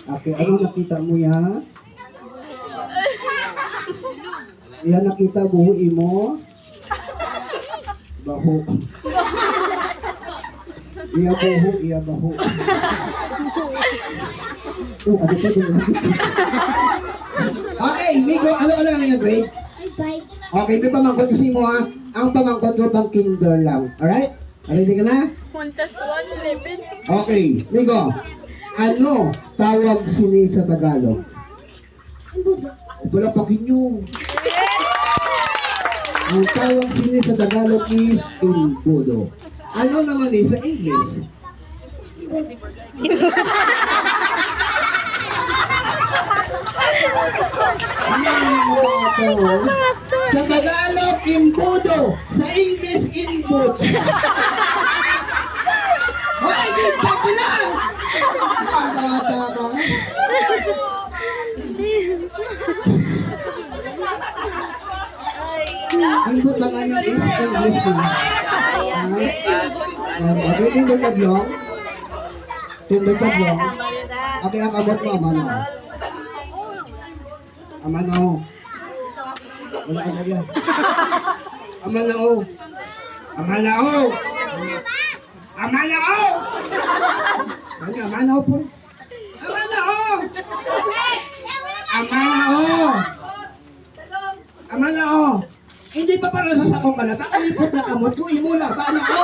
Okay, ano nakita mo yan? Yan nakita buhui mo? Baho. Iya buho, iya baho. Oh, ano pa doon? Okay, Migo, ano ka lang yung grade? Okay, may pamangkot kasi mo ha. Ang pamangkot mo pang kinder lang. Alright? Ready ka na? 1+1, 11. Okay, Migo. Ano tawag sini sa Tagalog? Wala pa kinyo. Ang tawag sini sa Tagalog is imbudo. Ano naman sa English? Sa Tagalog, imbudo. Sa English, inbud. Why, good pa sila! Bata ka. Inbud lang ano is English din. Okay, tindog taglong. Tindog taglong. Okay, ang abot mo, amano. Amano. Wala ka lagi. Amano. Amano. Amano. Amano po. Amano. Amano. Amano. Hindi pa para sa sakong ka na. Takalipot na kamot ko. Imula. Paano ko?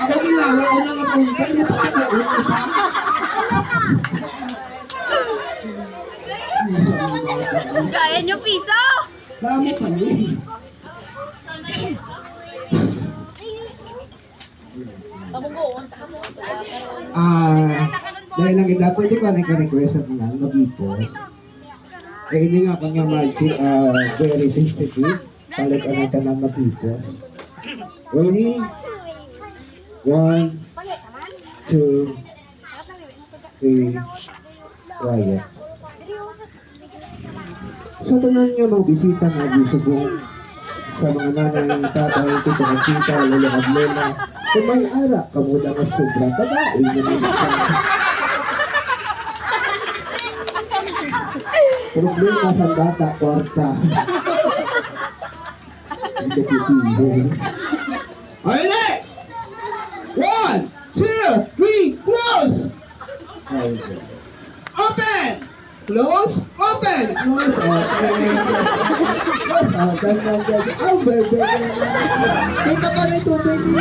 Ako ginawa ko na nga punta. Hindi pa ka na Sayang yung piso! Dami pa rin. Dahil lang ina, pwede ko nag-request at nga, mag-i-post. Eh, hindi nga kanya very sensitive. Palit ka na ka na mag-i-post. Ready? 1, 2, 3, quiet. Sa tanan nyo mga bisita nga di subong sa mga nanay, tatay, tito, tita, lolo, at lola, kung may ara, kamuda ka sobra, tagain nyo mga problema sa bata, kwarta. Hindi ko titigil. Okay! 1, 2, 3, close! Open! Close, open, close, open. Close, open, open. Oh, baby. Kita pa na ito, baby.